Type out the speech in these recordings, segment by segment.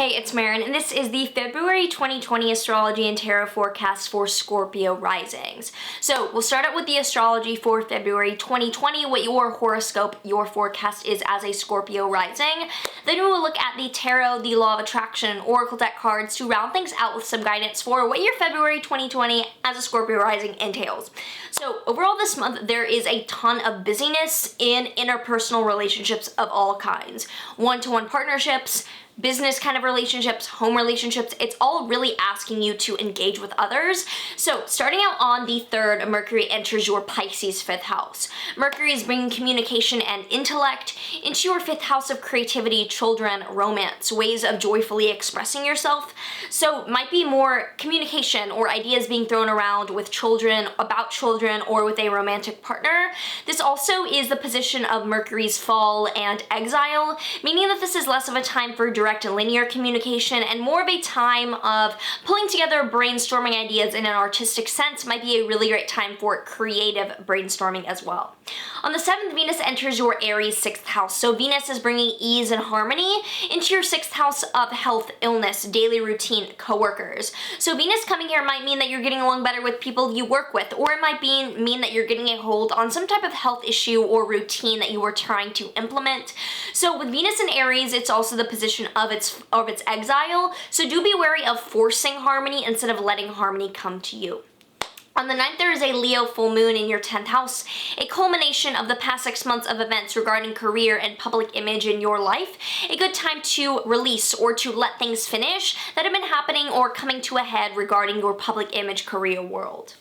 Hey, it's Marin, and this is the February 2020 astrology and tarot forecast for Scorpio Risings. So we'll start out with the astrology for February 2020, what your horoscope, your forecast is as a Scorpio Rising. Then we will look at the tarot, the law of attraction, and oracle deck cards to round things out with some guidance for what your February 2020 as a Scorpio Rising entails. So overall this month, there is a ton of busyness in interpersonal relationships of all kinds. One-to-one partnerships, business kind of relationships, home relationships, it's all really asking you to engage with others. So starting out on the 3rd, Mercury enters your Pisces 5th house. Mercury is bringing communication and intellect into your 5th house of creativity, children, romance, ways of joyfully expressing yourself. So might be more communication or ideas being thrown around with children, about children, or with a romantic partner. This also is the position of Mercury's fall and exile, meaning that this is less of a time for direct and linear communication and more of a time of pulling together brainstorming ideas in an artistic sense. Might be a really great time for creative brainstorming as well. On the 7th, Venus enters your Aries 6th house. So Venus is bringing ease and harmony into your 6th house of health, illness, daily routine, coworkers. So Venus coming here might mean that you're getting along better with people you work with, or it might mean that you're getting a hold on some type of health issue or routine that you were trying to implement. So with Venus in Aries, it's also the position of its exile. So do be wary of forcing harmony instead of letting harmony come to you. On the 9th, there is a Leo full moon in your 10th house, a culmination of the past 6 months of events regarding career and public image in your life. A good time to release or to let things finish that have been happening or coming to a head regarding your public image career world.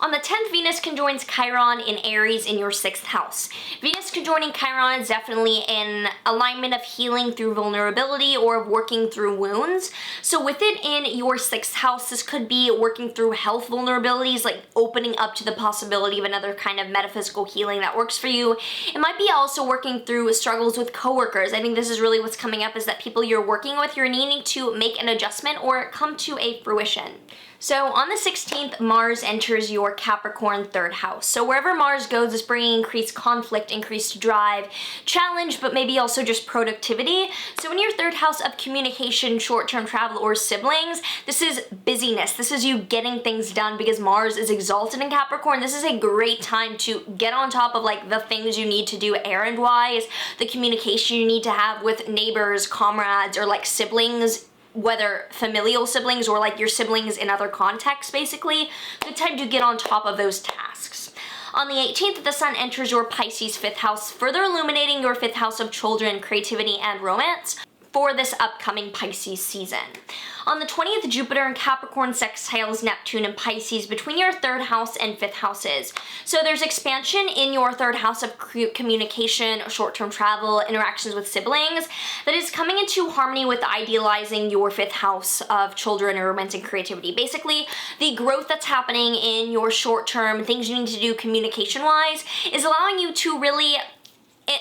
On the 10th, Venus conjoins Chiron in Aries in your 6th house. Venus conjoining Chiron is definitely an alignment of healing through vulnerability or of working through wounds. So with it in your 6th house, this could be working through health vulnerabilities, like opening up to the possibility of another kind of metaphysical healing that works for you. It might be also working through struggles with coworkers. I think this is really what's coming up, is that people you're working with, you're needing to make an adjustment or come to a fruition. So on the 16th, Mars enters your Capricorn 3rd house. So wherever Mars goes is bringing increased conflict, increased drive, challenge, but maybe also just productivity. So in your 3rd house of communication, short-term travel, or siblings, this is busyness. This is you getting things done because Mars is exalted in Capricorn. This is a great time to get on top of like the things you need to do errand-wise, the communication you need to have with neighbors, comrades, or like siblings, whether familial siblings or like your siblings in other contexts, basically. Good time to get on top of those tasks. On the 18th, the Sun enters your Pisces 5th house, further illuminating your 5th house of children, creativity, and romance for this upcoming Pisces season. On the 20th, Jupiter and Capricorn sextiles Neptune and Pisces between your 3rd house and 5th houses. So there's expansion in your 3rd house of communication, short-term travel, interactions with siblings that is coming into harmony with idealizing your 5th house of children and romance and creativity. Basically, the growth that's happening in your short-term things you need to do communication-wise is allowing you to really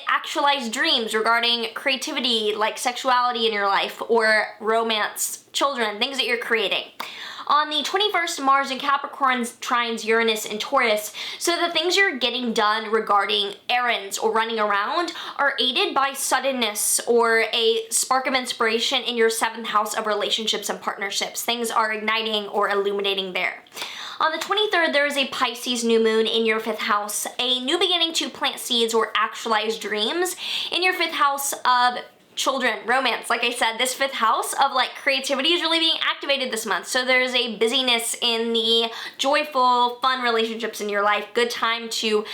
actualize dreams regarding creativity, like sexuality in your life, or romance, children, things that you're creating. On the 21st, Mars and Capricorn trines Uranus and Taurus, so the things you're getting done regarding errands or running around are aided by suddenness or a spark of inspiration in your 7th house of relationships and partnerships. Things are igniting or illuminating there. On the 23rd, there is a Pisces New Moon in your 5th house, a new beginning to plant seeds or actualize dreams in your 5th house of children, romance. Like I said, this 5th house of like creativity is really being activated this month. So there's a busyness in the joyful, fun relationships in your life. Good time to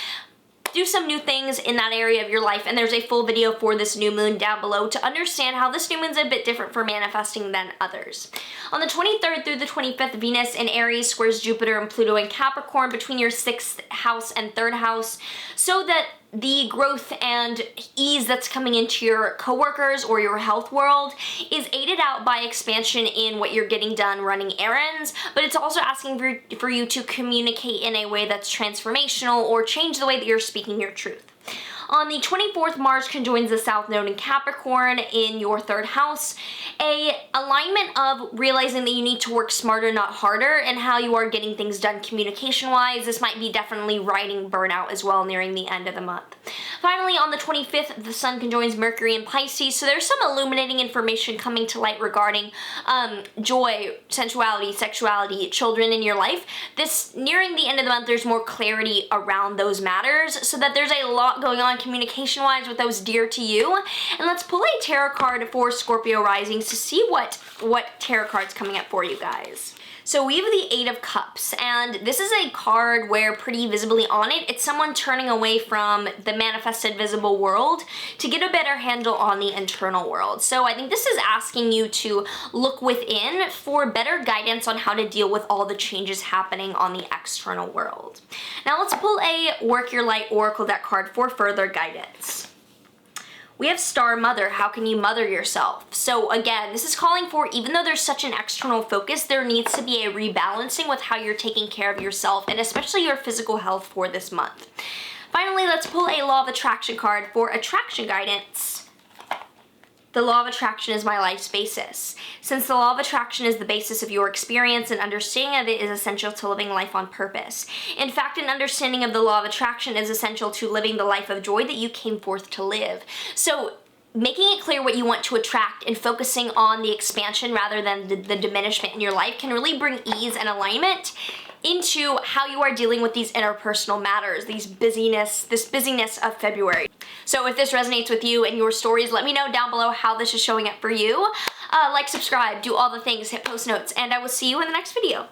do some new things in that area of your life, and there's a full video for this new moon down below to understand how this new moon's a bit different for manifesting than others. On the 23rd through the 25th, Venus in Aries squares Jupiter and Pluto in Capricorn between your 6th house and 3rd house, so that the growth and ease that's coming into your coworkers or your health world is aided out by expansion in what you're getting done running errands, but it's also asking for you to communicate in a way that's transformational or change the way that you're speaking your truth. On the 24th, Mars conjoins the South Node in Capricorn in your 3rd house. A alignment of realizing that you need to work smarter, not harder, and how you are getting things done communication-wise. This might be definitely riding burnout as well nearing the end of the month. Finally, on the 25th, the Sun conjoins Mercury in Pisces, so there's some illuminating information coming to light regarding joy, sensuality, sexuality, children in your life. This nearing the end of the month, there's more clarity around those matters, so that there's a lot going on communication-wise with those dear to you. And let's pull a tarot card for Scorpio Risings to see what tarot card's coming up for you guys. So we have the Eight of Cups, and this is a card where pretty visibly on it, it's someone turning away from the manifested visible world to get a better handle on the internal world. So I think this is asking you to look within for better guidance on how to deal with all the changes happening on the external world. Now let's pull a Work Your Light Oracle deck card for further guidance. We have Star Mother, how can you mother yourself? So again, this is calling for, even though there's such an external focus, there needs to be a rebalancing with how you're taking care of yourself and especially your physical health for this month. Finally, let's pull a Law of Attraction card for attraction guidance. The law of attraction is my life's basis. Since the law of attraction is the basis of your experience, and understanding of it is essential to living life on purpose. In fact, an understanding of the law of attraction is essential to living the life of joy that you came forth to live. So making it clear what you want to attract and focusing on the expansion rather than the diminishment in your life can really bring ease and alignment into how you are dealing with these interpersonal matters, this busyness of February. So if this resonates with you and your stories, let me know down below how this is showing up for you. Like, subscribe, do all the things, hit post notes, and I will see you in the next video.